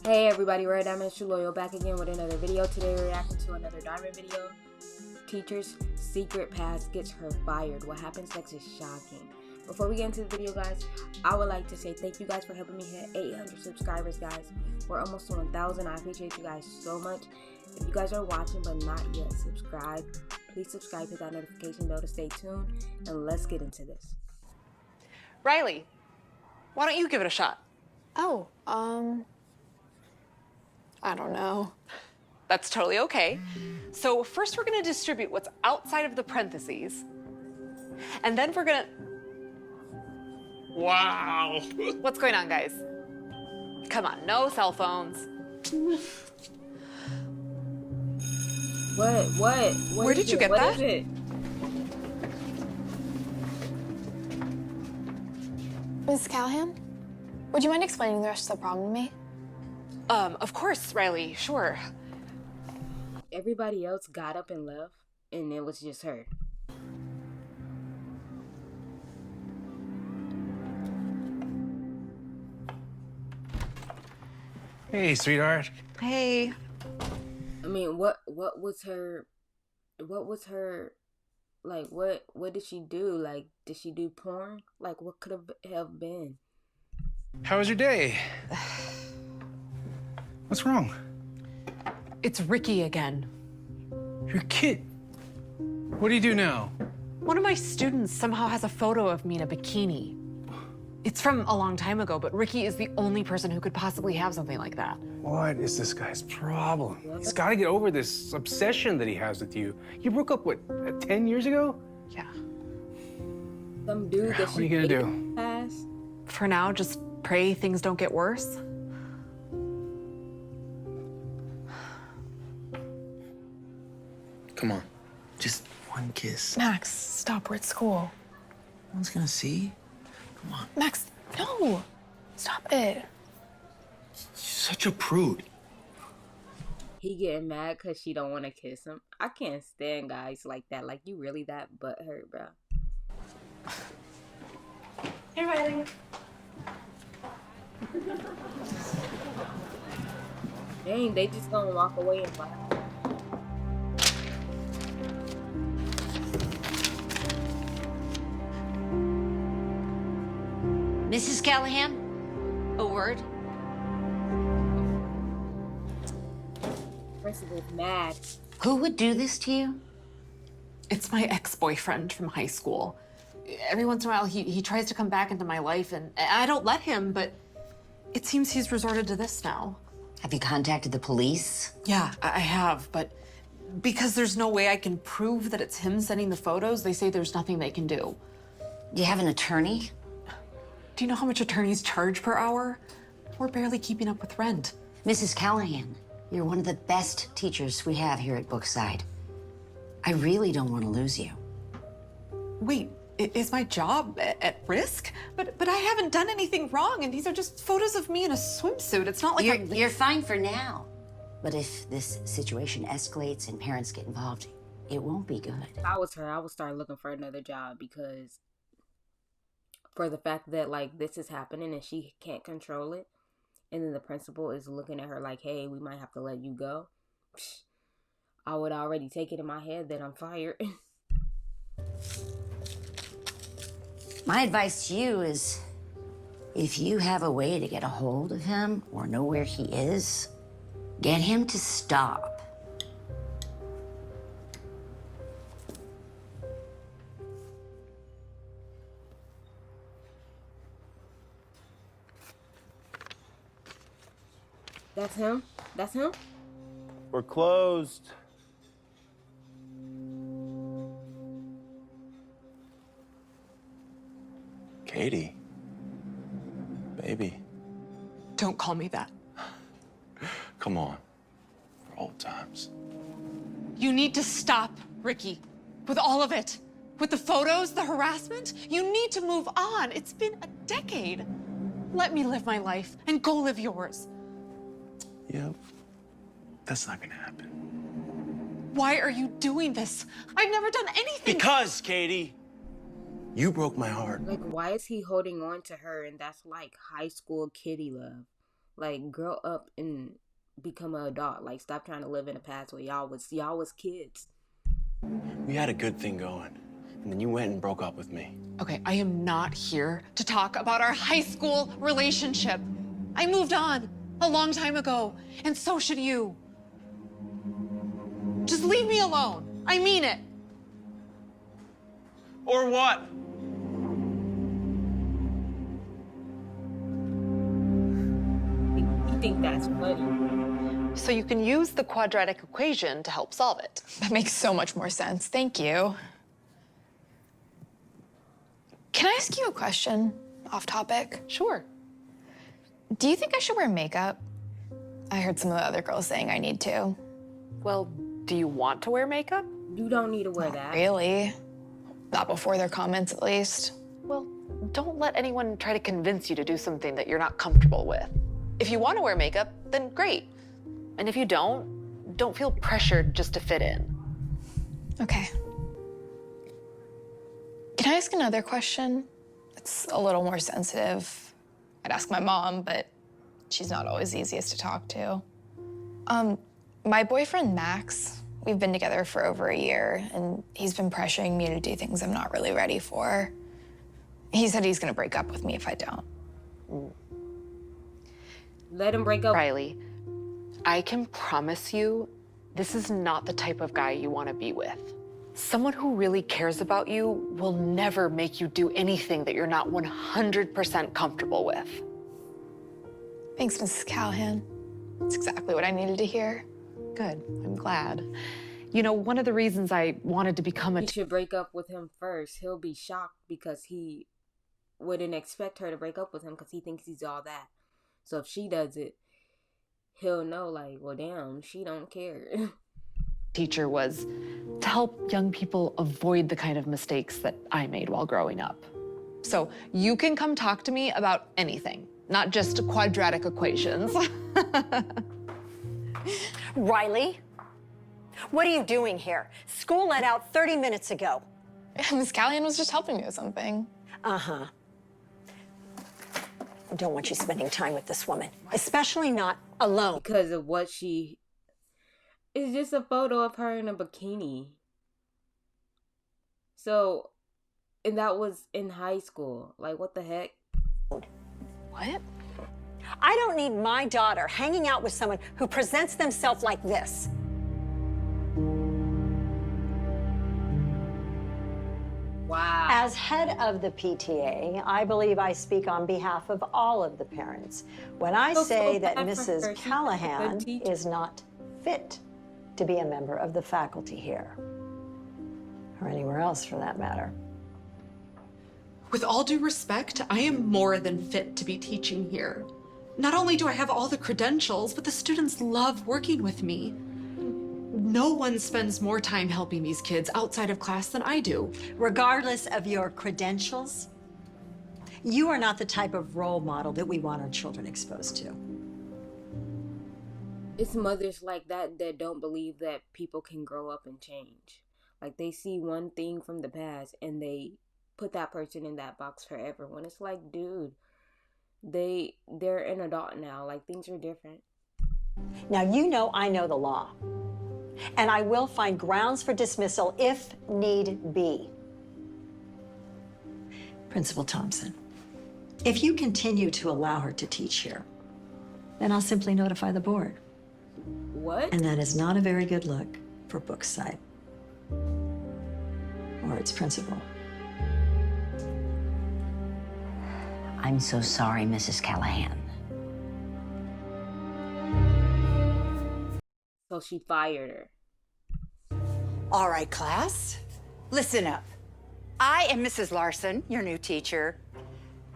Hey everybody, we're at Dhar Mann Loyal back again with another video. Today we're reacting to another Dhar Mann video. Teacher's secret past gets her fired. What happens next is shocking. Before we get into the video, guys, I would like to say thank you guys for helping me hit 800 subscribers, guys. We're almost to 1,000. I appreciate you guys so much. If you guys are watching but not yet subscribed, please subscribe, hit that notification bell to stay tuned, and let's get into this. Riley, why don't you give it a shot? Oh, I don't know. That's totally okay. So first we're gonna distribute what's outside of the parentheses. And then we're gonna... Wow. What's going on, guys? Come on, no cell phones. What? Where did you get that? What is it? Ms. Callahan, would you mind explaining the rest of the problem to me? Of course, Riley, sure. Everybody else got up and left, and it was just her. Hey, sweetheart. Hey. I mean, what was her, like, what did she do? Like, did she do porn? Like, what could have been? How was your day? What's wrong? It's Ricky again. Your kid. What do you do now? One of my students somehow has a photo of me in a bikini. It's from a long time ago, but Ricky is the only person who could possibly have something like that. What is this guy's problem? He's got to get over this obsession that he has with you. You broke up, what, 10 years ago? Yeah. Some dude that What are you gonna do? Past? For now, just pray things don't get worse. Come on, just one kiss. Max, stop. We're at school. No one's gonna see. Come on. Max, no. Stop it. You're such a prude. He getting mad because she don't want to kiss him. I can't stand guys like that. Like, you really that butthurt, bro. Hey, Riley. Dang, they just gonna walk away and laugh. Mrs. Callahan, a word. Principal's mad. Who would do this to you? It's my ex-boyfriend from high school. Every once in a while, he tries to come back into my life, and I don't let him, but it seems he's resorted to this now. Have you contacted the police? Yeah, I have, but because there's no way I can prove that it's him sending the photos, they say there's nothing they can do. Do you have an attorney? Do you know how much attorneys charge per hour? We're barely keeping up with rent. Mrs. Callahan, you're one of the best teachers we have here at Brookside. I really don't want to lose you. Wait, is my job at risk? But I haven't done anything wrong, and these are just photos of me in a swimsuit. It's not like You're fine for now. But if this situation escalates and parents get involved, it won't be good. If I was her, I would start looking for another job, because for the fact that, like, this is happening and she can't control it, and then the principal is looking at her like, hey, we might have to let you go. I would already take it in my head that I'm fired. My advice to you is, if you have a way to get a hold of him or know where he is, get him to stop. That's him? That's him? We're closed. Katie. Baby. Don't call me that. Come on. For old times. You need to stop, Ricky, with all of it. With the photos, the harassment. You need to move on. It's been a decade. Let me live my life and go live yours. Yep. That's not gonna happen. Why are you doing this? I've never done anything. Because, Katie, You broke my heart. Like, why is he holding on to her? And that's like high school kitty love. Like, grow up and become an adult. Like, stop trying to live in the past where y'all was kids. We had a good thing going, and then you went and broke up with me. Okay, I am not here to talk about our high school relationship. I moved on a long time ago, and so should you. Just leave me alone. I mean it. Or what? You think that's funny? So you can use the quadratic equation to help solve it. That makes so much more sense. Thank you. Can I ask you a question off topic? Sure. Do you think I should wear makeup? I heard some of the other girls saying I need to. Well, do you want to wear makeup? You don't need to wear that. Really? Not before their comments, at least. Well, don't let anyone try to convince you to do something that you're not comfortable with. If you want to wear makeup, then great. And if you don't feel pressured just to fit in. Okay. Can I ask another question? It's a little more sensitive. I'd ask my mom, but she's not always the easiest to talk to. My boyfriend, Max, we've been together for over a year, and he's been pressuring me to do things I'm not really ready for. He said he's gonna break up with me if I don't. Let him break up. Riley, I can promise you, this is not the type of guy you want to be with. Someone who really cares about you will never make you do anything that you're not 100% comfortable with. Thanks, Mrs. Callahan. That's exactly what I needed to hear. Good, I'm glad. You know, one of the reasons I wanted to become a You should break up with him first. He'll be shocked because he wouldn't expect her to break up with him because he thinks he's all that. So if she does it, he'll know, like, well, damn, she don't care. teacher was to help young people avoid the kind of mistakes that I made while growing up. So you can come talk to me about anything, not just quadratic equations. Riley, what are you doing here? School let out 30 minutes ago. Miss Callahan was just helping me with something. Uh-huh. I don't want you spending time with this woman, especially not alone. Because of what she... It's just a photo of her in a bikini. So, and that was in high school. Like, what the heck? What? I don't need my daughter hanging out with someone who presents themselves like this. Wow. As head of the PTA, I believe I speak on behalf of all of the parents when I say that bad for her. Mrs. She's a Callahan good teacher. is not fit to be a member of the faculty here, or anywhere else for that matter. With all due respect, I am more than fit to be teaching here. Not only do I have all the credentials, but the students love working with me. No one spends more time helping these kids outside of class than I do. Regardless of your credentials, you are not the type of role model that we want our children exposed to. It's mothers like that that don't believe that people can grow up and change. Like, they see one thing from the past and they put that person in that box forever. When it's like, dude, they're an adult now. Like, things are different. Now, you know I know the law, and I will find grounds for dismissal if need be. Principal Thompson, if you continue to allow her to teach here, then I'll simply notify the board. What? And that is not a very good look for Brookside or its principal. I'm so sorry, Mrs. Callahan. So she fired her. All right, class, listen up. I am Mrs. Larson, your new teacher.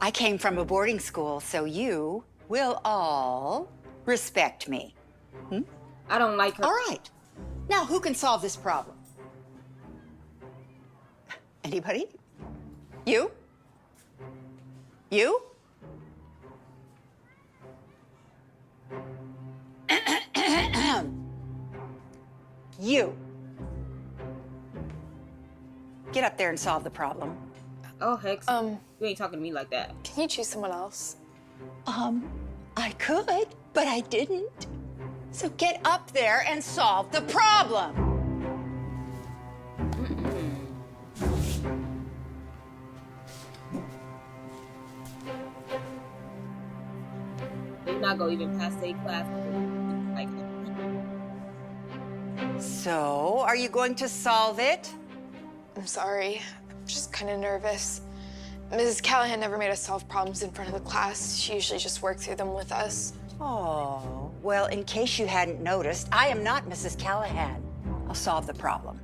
I came from a boarding school, so you will all respect me. I don't like her. All right. Now, who can solve this problem? Anybody? You? You? You. Get up there and solve the problem. Oh, heck. You ain't talking to me like that. Can you choose someone else? I I could, but I didn't. So get up there and solve the problem. They're not gonna even pass their class. Like, So, are you going to solve it? I'm sorry. I'm just kind of nervous. Mrs. Callahan never made us solve problems in front of the class. She usually just worked through them with us. Oh, well, in case you hadn't noticed, I am not Mrs. Callahan. I'll solve the problem.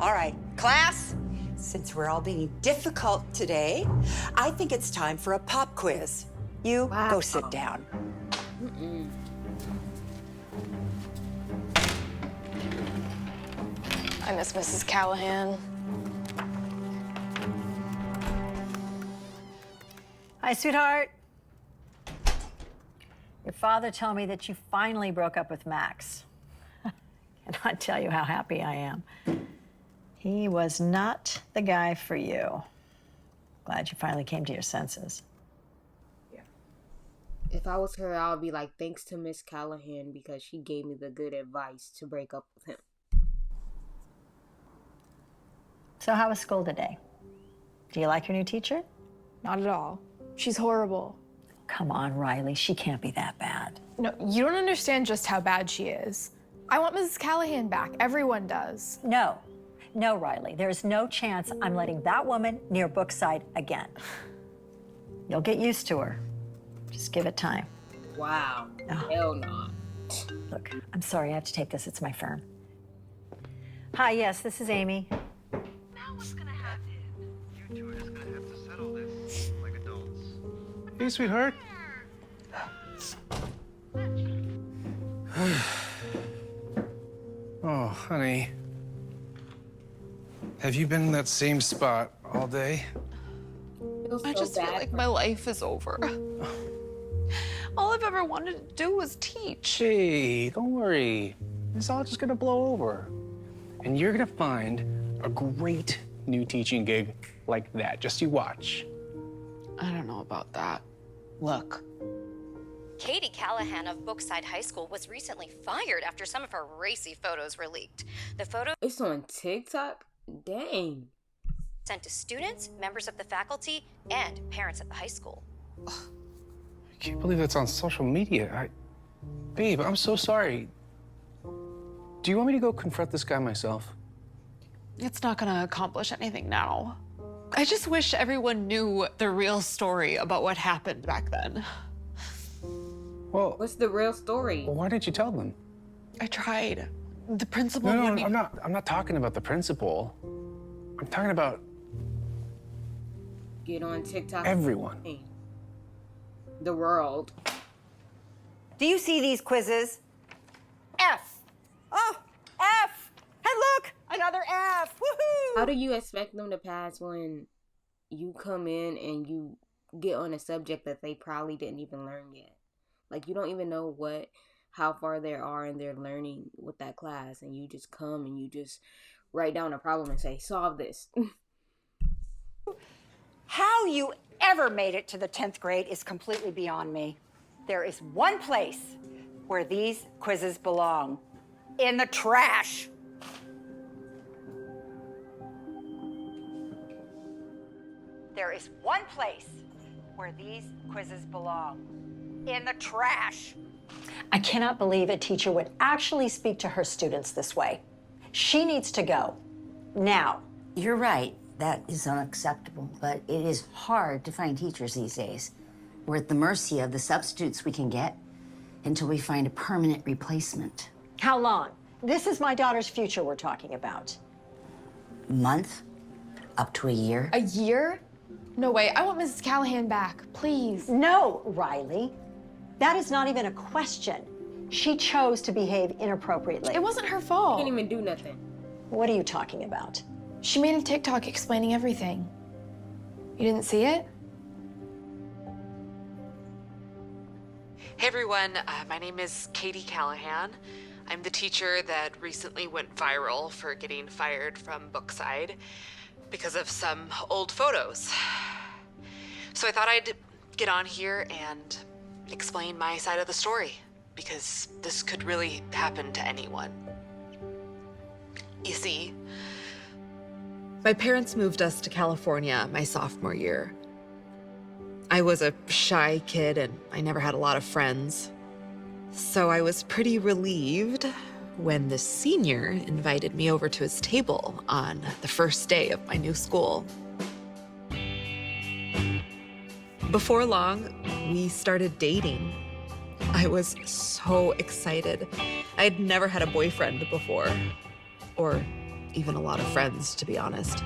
All right, class, since we're all being difficult today, I think it's time for a pop quiz. You go sit down. I miss Mrs. Callahan. Hi, sweetheart. Your father told me that you finally broke up with Max. Cannot tell you how happy I am. He was not the guy for you. Glad you finally came to your senses. if I was her, I would be like, thanks to Miss Callahan because she gave me the good advice to break up with him. So how was school today? Do you like your new teacher? Not at all. She's horrible. Come on, Riley, she can't be that bad. No, you don't understand just how bad she is. I want Mrs. Callahan back. Everyone does. No, Riley, there's no chance I'm letting that woman near Brookside again. You'll get used to her. Just give it time. Wow. Oh. Hell no. Look, I'm sorry, I have to take this. It's my firm. Hi, yes, this is Amy. Now what's gonna happen? You two are just gonna have to settle this like adults. Hey, sweetheart. Oh, honey. Have you been in that same spot all day? I just feel like my life is over. All I've ever wanted to do was teach. Hey, don't worry. It's all just gonna blow over. And you're gonna find a great new teaching gig like that. Just you watch. I don't know about that. Look. Katie Callahan of Brookside High School was recently fired after some of her racy photos were leaked. The photo It's on TikTok? Dang. sent to students, members of the faculty, and parents at the high school. I can't believe that's on social media. Babe, I'm so sorry. Do you want me to go confront this guy myself? It's not gonna accomplish anything now. I just wish everyone knew the real story about what happened back then. Well, What's the real story? why didn't you tell them? I tried. The principal No, wouldn't I'm not talking about the principal. I'm talking about Get on TikTok. everyone. The world. Do you see these quizzes? F. Oh, F. Hey, look, another F. Woohoo! How do you expect them to pass when you come in and you get on a subject that they probably didn't even learn yet? Like, you don't even know how far they are in their learning with that class, and you just come and you just write down a problem and say, solve this. How you ever made it to the 10th grade is completely beyond me. There is one place where these quizzes belong. In the trash. There is one place where these quizzes belong. In the trash. I cannot believe a teacher would actually speak to her students this way. She needs to go. Now. You're right. That is unacceptable, but it is hard to find teachers these days. We're at the mercy of the substitutes we can get until we find a permanent replacement. How long? This is my daughter's future we're talking about. Month? Up to a year? A year? No way. I want Mrs. Callahan back, please. No, Riley. That is not even a question. She chose to behave inappropriately. It wasn't her fault. Can't even do nothing. What are you talking about? She made a TikTok explaining everything. You didn't see it? Hey everyone, my name is Katie Callahan. I'm the teacher that recently went viral for getting fired from Brookside because of some old photos. So I thought I'd get on here and explain my side of the story, because this could really happen to anyone. You see, my parents moved us to California my sophomore year. I was a shy kid and I never had a lot of friends. So I was pretty relieved when the senior invited me over to his table on the first day of my new school. Before long, we started dating. I was so excited. I had never had a boyfriend before, or even a lot of friends, to be honest.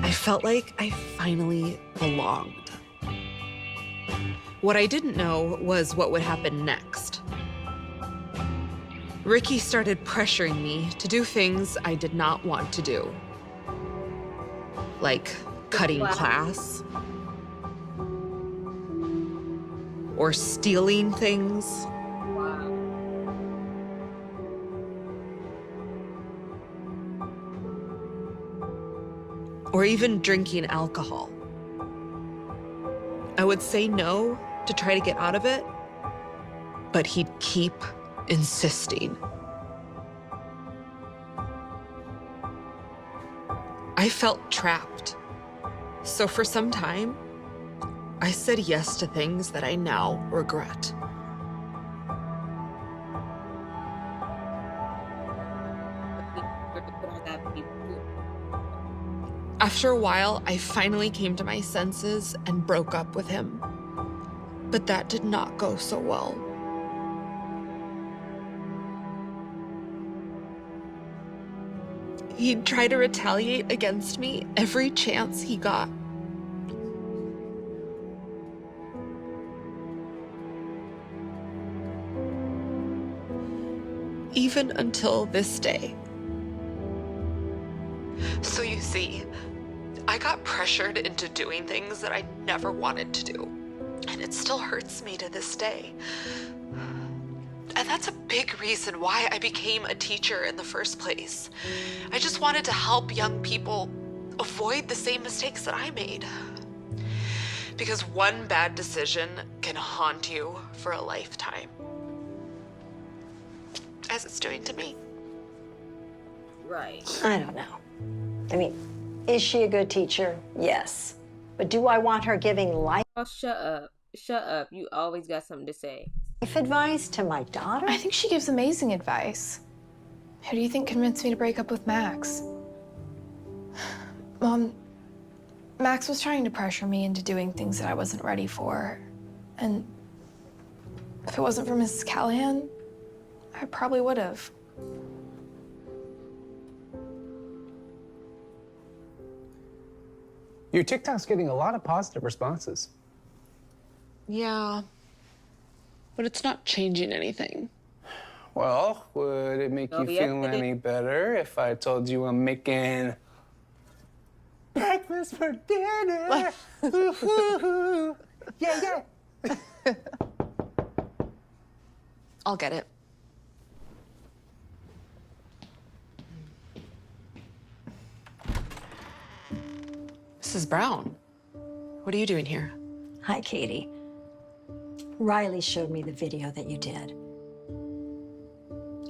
I felt like I finally belonged. What I didn't know was what would happen next. Ricky started pressuring me to do things I did not want to do, like cutting class or stealing things. Wow. Or even drinking alcohol. I would say no to try to get out of it, but he'd keep insisting. I felt trapped. So for some time, I said yes to things that I now regret. After a while, I finally came to my senses and broke up with him. But that did not go so well. He'd try to retaliate against me every chance he got. Even until this day. So you see, I got pressured into doing things that I never wanted to do. And it still hurts me to this day. And that's a big reason why I became a teacher in the first place. I just wanted to help young people avoid the same mistakes that I made. Because one bad decision can haunt you for a lifetime. As it's doing to me. Right. I don't know. I mean, is she a good teacher? Yes. But do I want her giving life Oh, shut up. Shut up. You always got something to say. advice to my daughter? I think she gives amazing advice. Who do you think convinced me to break up with Max? Mom, Max was trying to pressure me into doing things that I wasn't ready for. And if it wasn't for Mrs. Callahan, I probably would have. Your TikTok's getting a lot of positive responses. Yeah. But it's not changing anything. Well, would it make you feel any better if I told you I'm making breakfast for dinner? Yeah, yeah. I'll get it. Mrs. Brown, what are you doing here? Hi, Katie. Riley showed me the video that you did.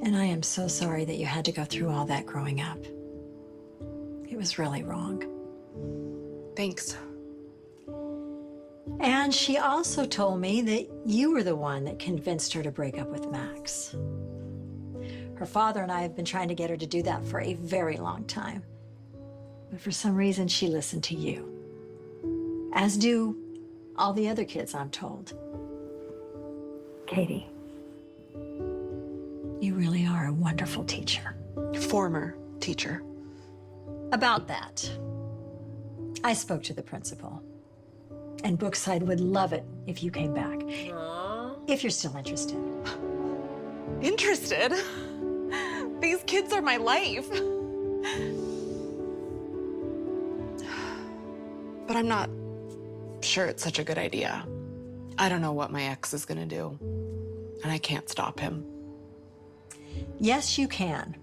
And I am so sorry that you had to go through all that growing up. It was really wrong. Thanks. And she also told me that you were the one that convinced her to break up with Max. Her father and I have been trying to get her to do that for a very long time. But for some reason, she listened to you. As do all the other kids, I'm told. Katie, you really are a wonderful teacher. Former teacher. About that, I spoke to the principal. And Brookside would love it if you came back. If you're still interested. Interested? These kids are my life. But I'm not sure it's such a good idea. I don't know what my ex is gonna do. And I can't stop him. Yes, you can.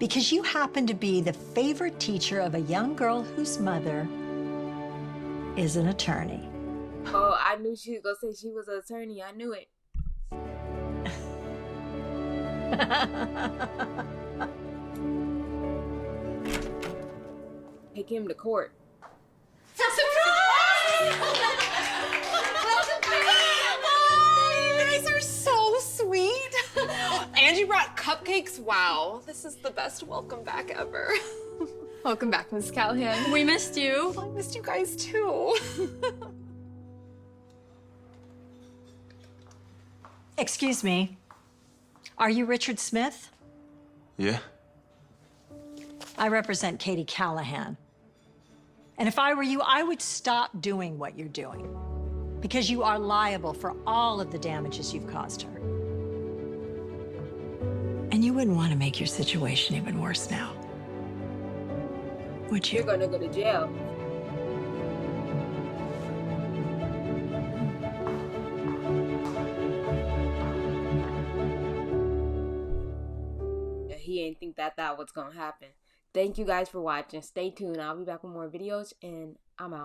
Because you happen to be the favorite teacher of a young girl whose mother is an attorney. Oh, I knew she was gonna say she was an attorney. I knew it. Take him to court. Surprise! Oh, you guys are so sweet. Angie brought cupcakes. Wow, this is the best welcome back ever. Welcome back, Miss Callahan. We missed you. I missed you guys too. Excuse me. Are you Richard Smith? Yeah? I represent Katie Callahan. And if I were you, I would stop doing what you're doing because you are liable for all of the damages you've caused her. And you wouldn't want to make your situation even worse now, would you? You're gonna go to jail. Yeah, he ain't think that was gonna happen. Thank you guys for watching. Stay tuned. I'll be back with more videos, and I'm out.